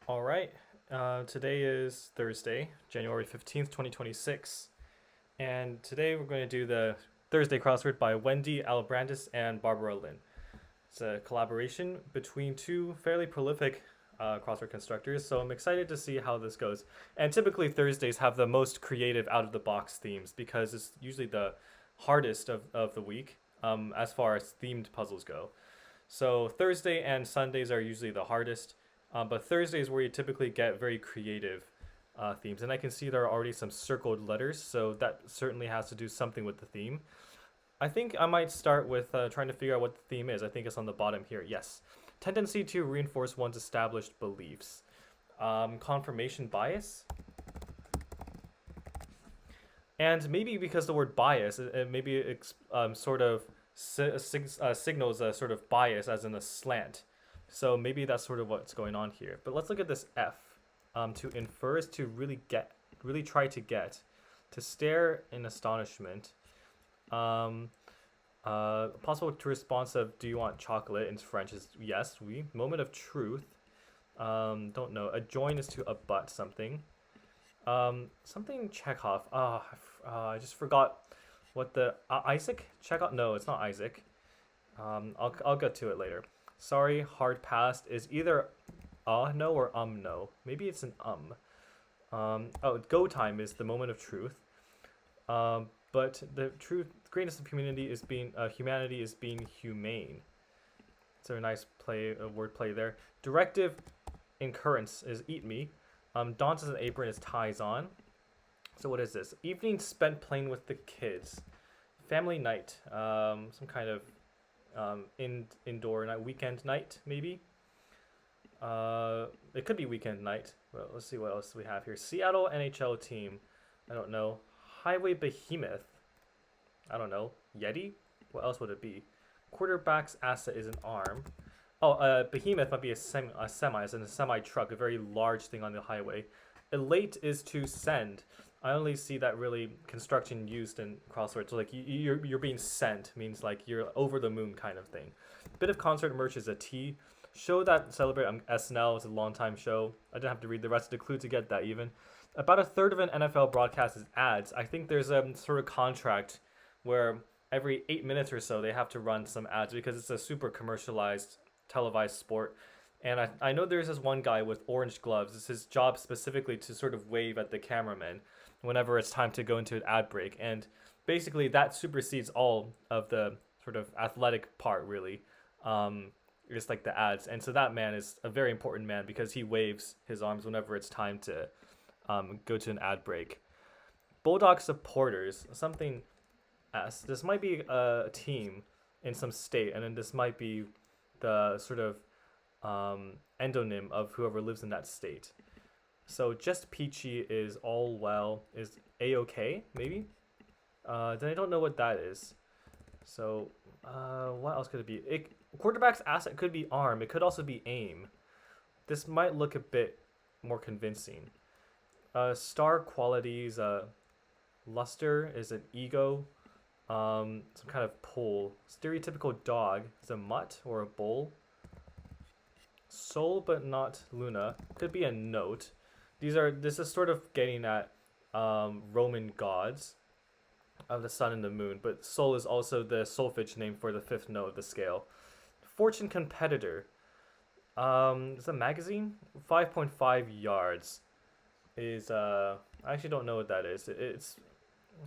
All right. Today is Thursday, January 15th, 2026. And today we're going to do the Thursday crossword by Wendy Albrandis and Barbara Lynn. It's a collaboration between two fairly prolific crossword constructors, so I'm excited to see how this goes. And typically, Thursdays have the most creative out of the box themes because it's usually the hardest of the week as far as themed puzzles go. So Thursday and Sundays are usually the hardest, but Thursday is where you typically get very creative themes. And I can see there are already some circled letters, so that certainly has to do something with the theme. I think I might start with trying to figure out what the theme is. I think it's on the bottom here. Yes. Tendency to reinforce one's established beliefs. Confirmation bias. And maybe because the word bias, maybe it sort of signals a sort of bias as in a slant. So maybe that's sort of what's going on here. But let's look at this F. To infer is to really try to get, to stare in astonishment. Um, Possible to response of do you want chocolate in French is yes, we. Moment of truth. Don't know. A join is to abut something. Something Chekhov. I just forgot what the Isaac Chekhov. No, it's not Isaac. I'll get to it later. Sorry, hard past is either no or no. Maybe it's an Oh, go time is the moment of truth. But the truth, greatness of humanity is being humane. So a nice word play there. Directive incurrence is eat me. Dances an apron is ties on. So what is this? Evening spent playing with the kids. Family night. Some kind of indoor night, weekend night maybe. It could be weekend night. Well, let's see what else we have here. Seattle NHL team. I don't know. Highway behemoth. I don't know. Yeti. What else would it be? Quarterback's asset is an arm. Oh, behemoth might be a semi, as in a semi truck, a very large thing on the highway. Elate is to send. I only see that really construction used in crosswords. So like you're being sent means like you're over the moon kind of thing. Bit of concert merch is a T. Show that celebrate SNL is a long time show. I didn't have to read the rest of the clue to get that even. About a third of an NFL broadcast is ads. I think there's a sort of contract where every 8 minutes or so they have to run some ads because it's a super commercialized televised sport. And I know there's this one guy with orange gloves. It's his job specifically to sort of wave at the cameraman whenever it's time to go into an ad break. And basically that supersedes all of the sort of athletic part, really. Just like the ads. And so that man is a very important man because he waves his arms whenever it's time to go to an ad break. Bulldog supporters, something S. This might be a team in some state, and then this might be the sort of endonym of whoever lives in that state. So just peachy is all well, is a-okay, maybe? Then I don't know what that is. So what else could it be? Quarterback's asset could be arm. It could also be aim. This might look a bit more convincing. Star qualities, luster is an ego. Some kind of pole. Stereotypical dog is a mutt or a bull. Soul but not Luna could be a note. This is sort of getting at Roman gods of the sun and the moon, but sol is also the solfege name for the fifth note of the scale. Fortune competitor. It's a magazine. 5.5 yards is I actually don't know what that is. It's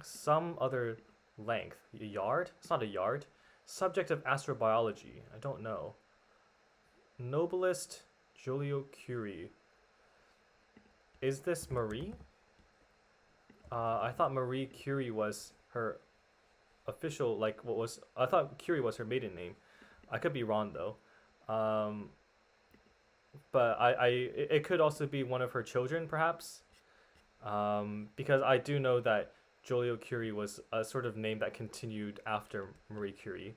some other length. A yard? It's not a yard. Subject of astrobiology. I don't know. Noblest Joliot Curie. Is this Marie? I thought Marie Curie was her official, like, I thought Curie was her maiden name. I could be wrong, though. But it could also be one of her children, perhaps. Because I do know that Joliot Curie was a sort of name that continued after Marie Curie.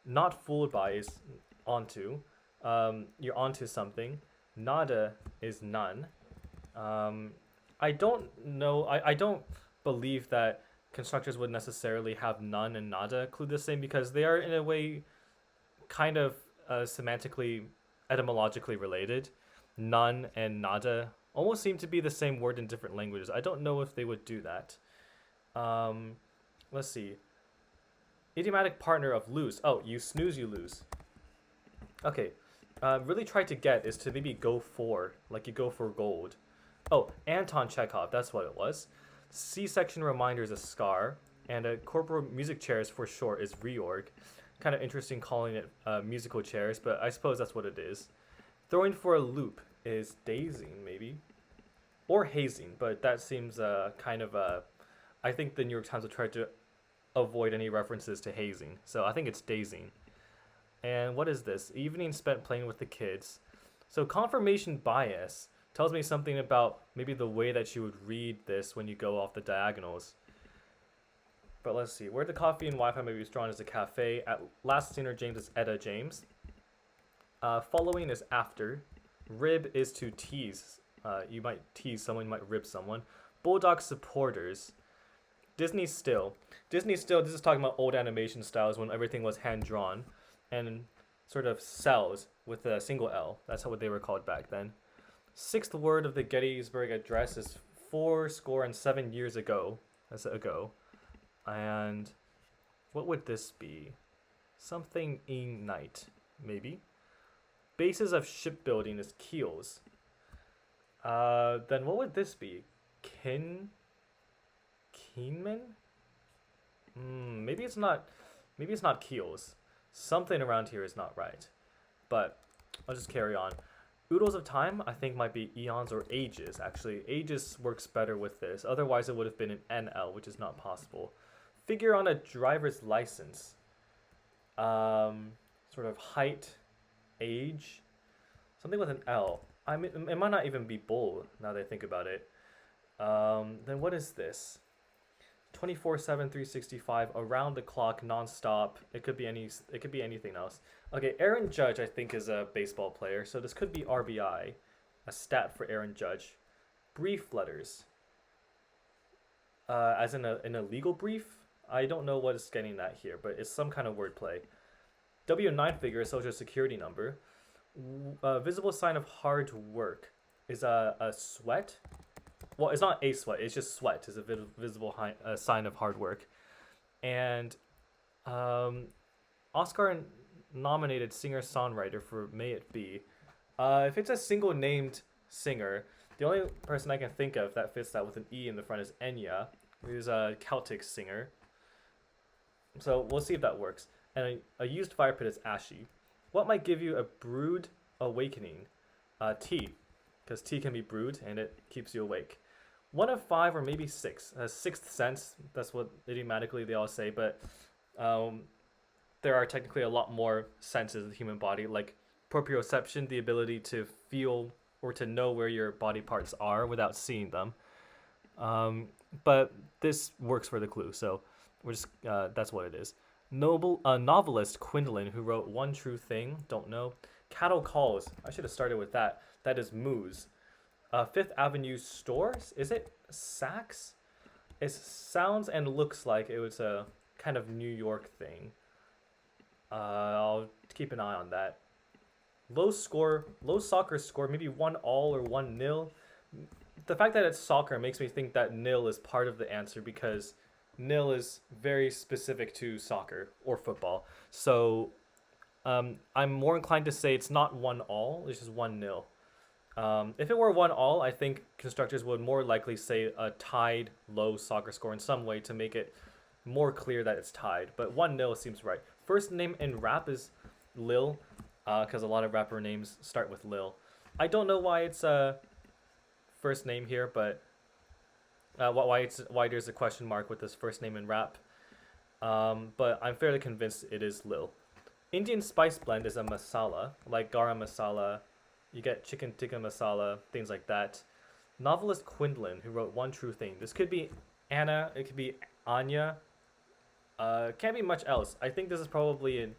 Not fooled by is onto. You're onto something. Nada is none. I don't know. I don't believe that constructors would necessarily have none and nada clue the same because they are in a way kind of semantically, etymologically related. none and nada almost seem to be the same word in different languages. I don't know if they would do that. Um, let's see. Idiomatic partner of lose. Oh, you snooze, you lose. Okay. Really try to get is to maybe go for, like you go for gold. Oh, Anton Chekhov, that's what it was. C-section reminder is a scar, and a corporal music chairs for short is reorg. Kind of interesting calling it musical chairs, but I suppose that's what it is. Throwing for a loop is dazing, maybe. Or hazing, but that seems kind of I think the New York Times will try to avoid any references to hazing, so I think it's dazing. And what is this? Evening spent playing with the kids. So confirmation bias tells me something about maybe the way that you would read this when you go off the diagonals. But let's see. Where the coffee and Wi-Fi may be strong is a cafe. At last seen James is Etta James. Following is after. Rib is to tease. You might tease someone, you might rib someone. Bulldog supporters. Disney still. Disney still, this is talking about old animation styles when everything was hand-drawn. And sort of cells with a single L. That's what they were called back then. Sixth word of the Gettysburg Address is 7 years ago. That's ago. And what would this be? Something in night, maybe. Basis of shipbuilding is keels. Then what would this be? Keenman? Maybe it's not. Maybe it's not keels. Something around here is not right. But I'll just carry on. Oodles of time, I think, might be eons or ages. Actually, ages works better with this. Otherwise, it would have been an NL, which is not possible. Figure on a driver's license. Sort of height, age, something with an L. I mean, it might not even be bull now that I think about it. Then what is this? 24/7, 365, around the clock, nonstop. It could be anything else. Okay, Aaron Judge I think is a baseball player, so this could be RBI, a stat for Aaron Judge. Brief letters. As in a legal brief. I don't know what it's getting at here, but it's some kind of wordplay. W9 figure, social security number. Visible sign of hard work is a sweat. Well, it's not a sweat. It's just sweat is a visible sign of hard work. And Oscar-nominated singer-songwriter for May It Be. If it's a single named singer, the only person I can think of that fits that with an E in the front is Enya, who's a Celtic singer. So we'll see if that works. And a used fire pit is ashy. What might give you a brewed awakening? Tea, because tea can be brewed and it keeps you awake. 1 of 5 or maybe 6. Sixth sense, that's what idiomatically they all say, but there are technically a lot more senses of the human body, like proprioception, the ability to feel or to know where your body parts are without seeing them. But this works for the clue, so we're just that's what it is. Novelist Quindlin, who wrote One True Thing, don't know. Cattle Calls, I should have started with that. That is Moose. Fifth Avenue Stores, is it Saks? It sounds and looks like it was a kind of New York thing. I'll keep an eye on that. Low soccer score, maybe 1-1 or 1-0. The fact that it's soccer makes me think that nil is part of the answer because nil is very specific to soccer or football. So I'm more inclined to say it's not 1-1, it's just 1-0. If it were 1-1, I think constructors would more likely say a tied low soccer score in some way to make it more clear that it's tied. But 1-0 seems right. First name in rap is Lil, because a lot of rapper names start with Lil. I don't know why it's a first name here, but why there's a question mark with this first name in rap. But I'm fairly convinced it is Lil. Indian spice blend is a masala, like garam masala. You get chicken tikka masala, things like that. Novelist Quindlin, who wrote One True Thing. This could be Anna, it could be Anya. Can't be much else. I think this is probably an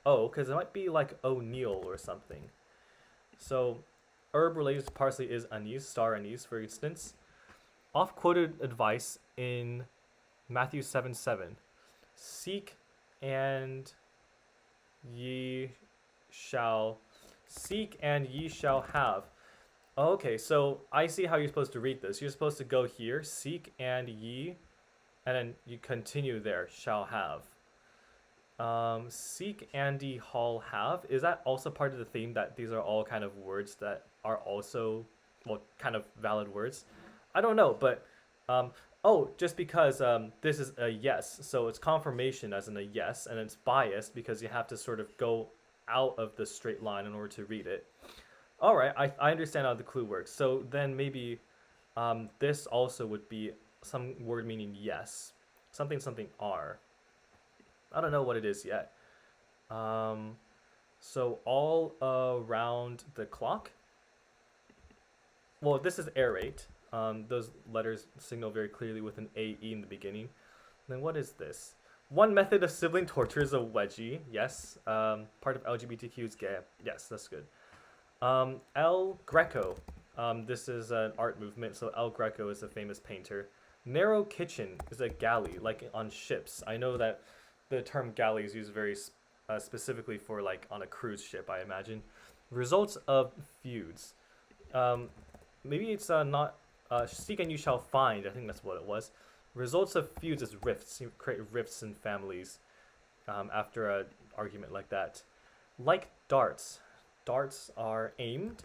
O, because it might be like O'Neill or something. So, herb related to parsley is anise, star anise, for instance. Off-quoted advice in Matthew 7:7. Seek and ye shall have. Oh, okay, so I see how you're supposed to read this. You're supposed to go here, seek and ye, and then you continue there, shall have. Seek, Andy, Hall, have. Is that also part of the theme that these are all kind of words that are also, well, kind of valid words? I don't know, but oh, just because this is a yes, so it's confirmation as in a yes, and it's biased because you have to sort of go out of the straight line in order to read it. All right, I understand how the clue works. So then maybe this also would be some word meaning yes, something something are. I don't know what it is yet. Um, so all around the clock. Well, this is aerate. Those letters signal very clearly with an AE in the beginning. Then what is this? One method of sibling torture is a wedgie. Yes. Part of LGBTQ is gay. Yes, that's good. El Greco. This is an art movement. So El Greco is a famous painter. Narrow kitchen is a galley, like on ships. I know that the term galley is used very specifically for like on a cruise ship, I imagine. Results of feuds. Um, Maybe it's not seek and you shall find. I think that's what it was. Results of feuds is rifts. You create rifts in families after an argument like that. Like darts. Darts are aimed.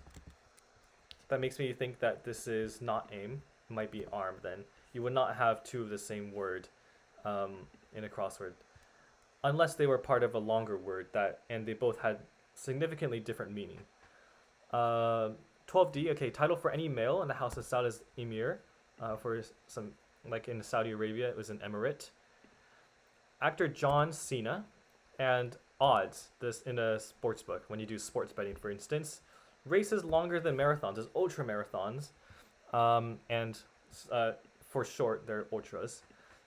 That makes me think that this is not aim. It might be arm then. You would not have two of the same word in a crossword. Unless they were part of a longer word that and they both had significantly different meaning. 12D, okay, title for any male in the house of Saud is Emir. For some, like in Saudi Arabia, it was an emirate. Actor John Cena. And odds, this in a sports book, when you do sports betting, for instance. Races longer than marathons is ultra marathons. And for short, they're ultras.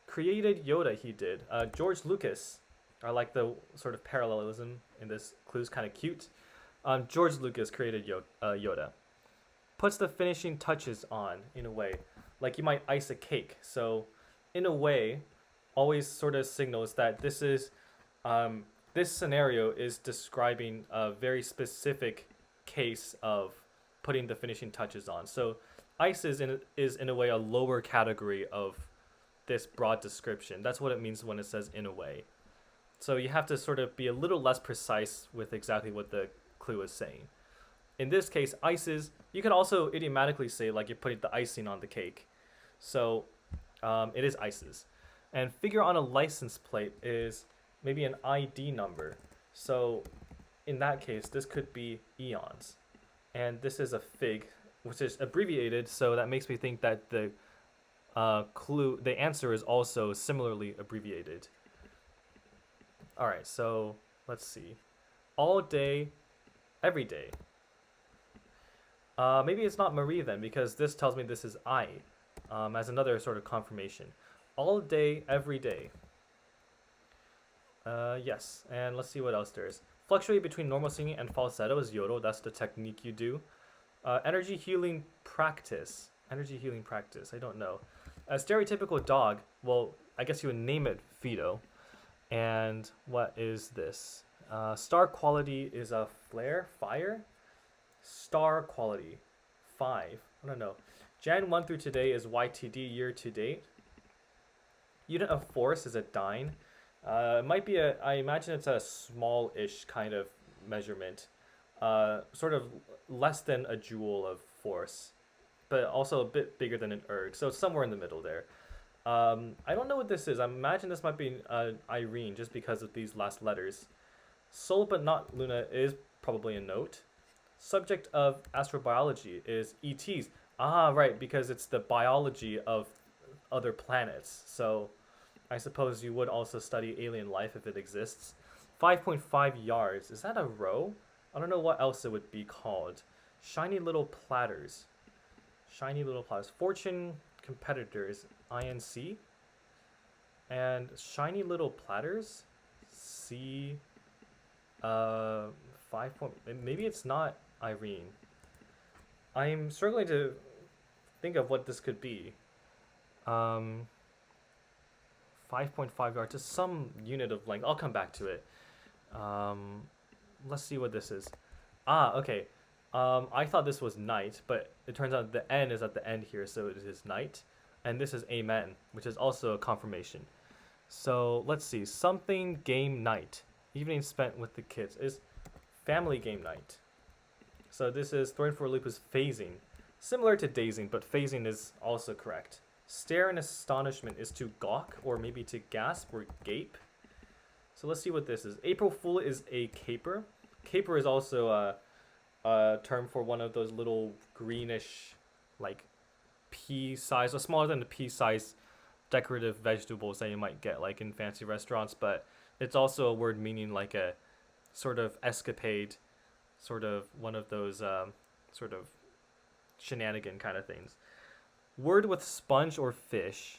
Created Yoda, he did. George Lucas. I like the sort of parallelism in this clue is kind of cute. George Lucas created Yoda. Puts the finishing touches on, in a way. Like you might ice a cake. So, in a way, always sort of signals that this is, this scenario is describing a very specific case of putting the finishing touches on. So, ice is in a way a lower category of this broad description. That's what it means when it says in a way. So you have to sort of be a little less precise with exactly what the clue is saying. In this case, ices, you can also idiomatically say like you're putting the icing on the cake. So it is ices. And figure on a license plate is maybe an ID number. So in that case, this could be eons. And this is a fig, which is abbreviated, so that makes me think that the clue, the answer is also similarly abbreviated. All right, so let's see. All day, every day. Maybe it's not Marie then, because this tells me this is I, as another sort of confirmation. All day, every day. Yes, and let's see what else there is. Fluctuate between normal singing and falsetto is yodel. That's the technique you do. Energy healing practice. Energy healing practice. I don't know. A stereotypical dog. Well, I guess you would name it Fido. And what is this? Star quality is a flare, fire. Star quality, 5. I don't know. Jan 1 through today is YTD, year to date. Unit of force is a dyne. It might be I imagine it's a small-ish kind of measurement. Sort of less than a joule of force, but also a bit bigger than an erg. So it's somewhere in the middle there. I don't know what this is. I imagine this might be Irene just because of these last letters. Sol but not Luna is probably a note. Subject of astrobiology is ETs. Ah, right, because it's the biology of other planets. So I suppose you would also study alien life if it exists. 5.5 yards. Is that a row? I don't know what else it would be called. Shiny little platters. Shiny little platters. Fortune competitors. INC. And shiny little platters. C. 5. Maybe it's not Irene. I'm struggling to think of what this could be. 5.5 yards is some unit of length. I'll come back to it. Let's see what this is. Ah, okay. I thought this was night, but it turns out the N is at the end here, so it is night. And this is amen, which is also a confirmation. So let's see. Something game night. Evening spent with the kids is family game night. So this is thrown for a loop is phasing. Similar to dazing, but phasing is also correct. Stare in astonishment is to gawk, or maybe to gasp or gape. So let's see what this is. April Fool is a caper. Caper is also a term for one of those little greenish, like pea size, or smaller than the pea size decorative vegetables that you might get like in fancy restaurants, but it's also a word meaning like a sort of escapade, sort of one of those sort of shenanigan kind of things. Word with sponge or fish.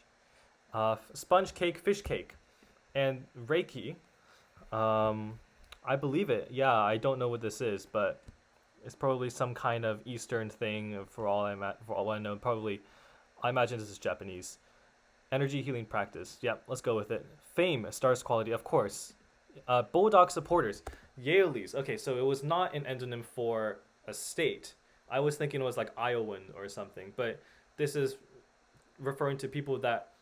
Sponge cake, fish cake. And Reiki. I believe it. Yeah, I don't know what this is, but it's probably some kind of Eastern thing for all I know. Probably, I imagine this is Japanese. Energy healing practice. Yep, let's go with it. Fame, stars quality, of course. Bulldog supporters. Yaleys. Okay, so it was not an endonym for a state. I was thinking it was like Iowan or something, but this is referring to people that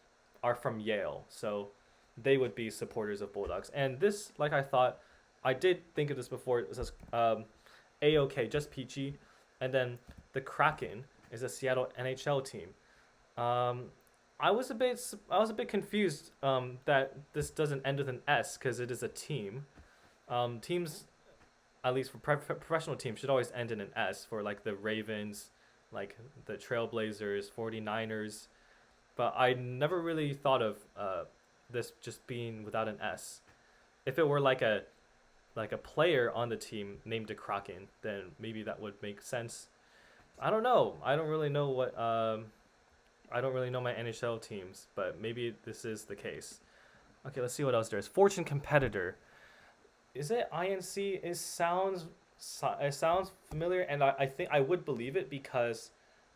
are from Yale, so they would be supporters of Bulldogs. And this, like I thought, I did think of this before. It says A-OK, just peachy. And then the Kraken is a Seattle NHL team. I was a bit confused that this doesn't end with an S because it is a team. Teams, at least for professional teams, should always end in an S for like the Ravens, like the Trailblazers, 49ers. But I never really thought of this just being without an S. If it were like a player on the team named the Kraken, then maybe that would make sense. I don't know. I don't really know what I don't really know my NHL teams, but maybe this is the case. Okay, let's see what else there is. Fortune competitor. Is it INC? It sounds familiar, and I think I would believe it because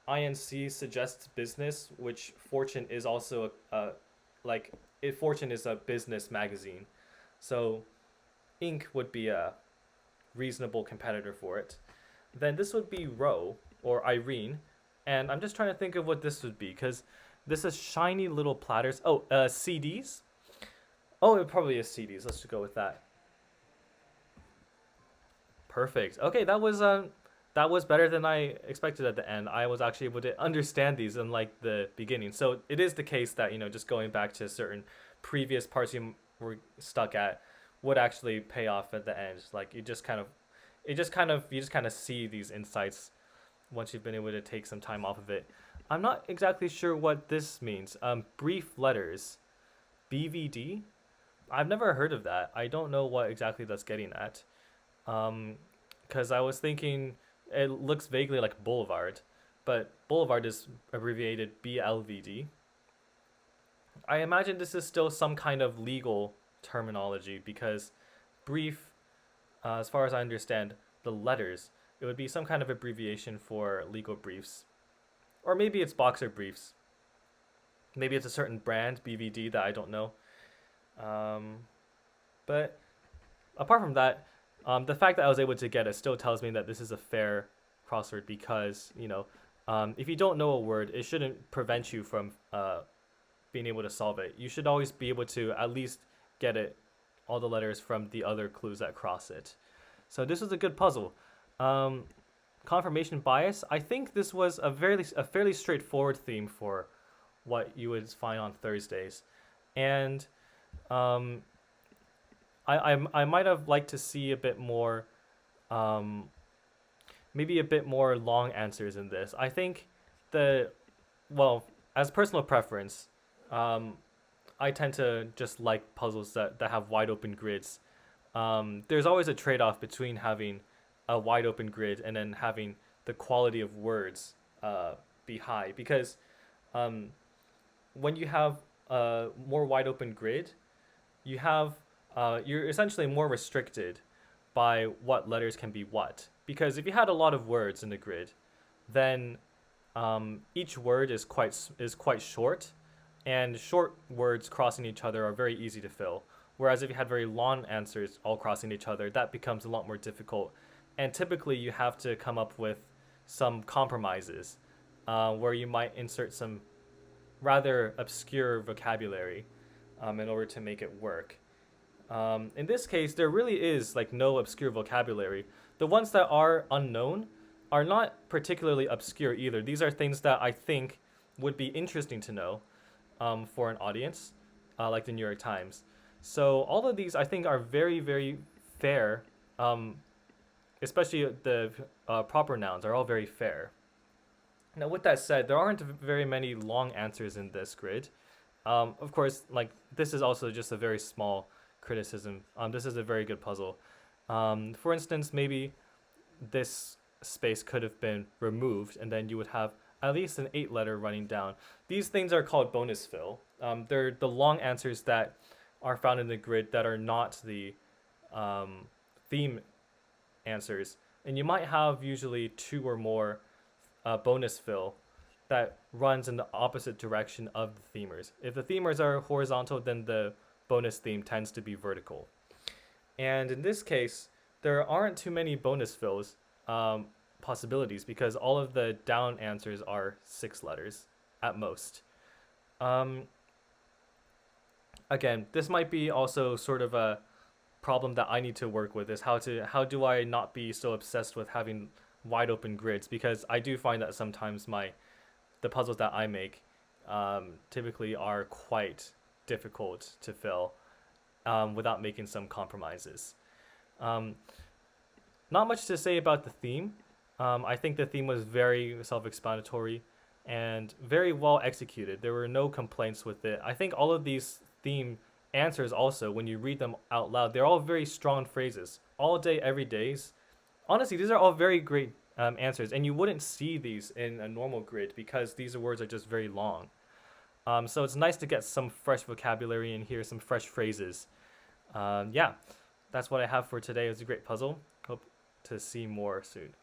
INC suggests business, which Fortune is also Fortune is a business magazine, so Inc would be a reasonable competitor for it. Then this would be Ro or Irene, and I'm just trying to think of what this would be because this is shiny little platters. Oh, CDs. Oh, it probably is CDs. Let's just go with that. Perfect. Okay, that was better than I expected at the end. I was actually able to understand these in like the beginning. So it is the case that, just going back to certain previous parts you were stuck at would actually pay off at the end. Like you just kind of see these insights once you've been able to take some time off of it. I'm not exactly sure what this means. Brief letters. BVD? I've never heard of that. I don't know what exactly that's getting at. Because I was thinking it looks vaguely like boulevard, but boulevard is abbreviated BLVD. I imagine this is still some kind of legal terminology because brief, as far as I understand, the letters, it would be some kind of abbreviation for legal briefs. Or maybe it's boxer briefs. Maybe it's a certain brand, BVD, that I don't know. But apart from that, the fact that I was able to get it still tells me that this is a fair crossword because, if you don't know a word, it shouldn't prevent you from being able to solve it. You should always be able to at least get it, all the letters from the other clues that cross it. So this was a good puzzle. Confirmation bias. I think this was a fairly straightforward theme for what you would find on Thursdays. And I might have liked to see a bit more, maybe a bit more long answers in this. I think as personal preference, I tend to just like puzzles that have wide open grids. There's always a trade-off between having a wide open grid and then having the quality of words be high because when you have a more wide open grid, you're essentially more restricted by what letters can be what. Because if you had a lot of words in the grid, then each word is quite short, and short words crossing each other are very easy to fill. Whereas if you had very long answers all crossing each other, that becomes a lot more difficult, and typically you have to come up with some compromises where you might insert some rather obscure vocabulary in order to make it work. In this case, there really is like no obscure vocabulary. The ones that are unknown are not particularly obscure either. These are things that I think would be interesting to know for an audience, like the New York Times. So all of these I think are very, very fair, especially the proper nouns are all very fair. Now, with that said, there aren't very many long answers in this grid. Of course, like this is also just a very small criticism. This is a very good puzzle. For instance, maybe this space could have been removed, and then you would have at least an 8-letter running down. These things are called bonus fill. They're the long answers that are found in the grid that are not the theme answers. And you might have usually 2 or more bonus fill that runs in the opposite direction of the themers. If the themers are horizontal, then the bonus theme tends to be vertical. And in this case, there aren't too many bonus fills possibilities because all of the down answers are 6 letters at most. Again, this might be also sort of a problem that I need to work with, is how do I not be so obsessed with having wide open grids, because I do find that sometimes the puzzles that I make typically are quite difficult to fill without making some compromises. Not much to say about the theme. I think the theme was very self-explanatory and very well executed. There were no complaints with it. I think all of these theme answers also, when you read them out loud, they're all very strong phrases. All day, every days. Honestly, these are all very great answers, and you wouldn't see these in a normal grid because these words are just very long. So it's nice to get some fresh vocabulary in here, some fresh phrases. Yeah, that's what I have for today. It was a great puzzle. Hope to see more soon.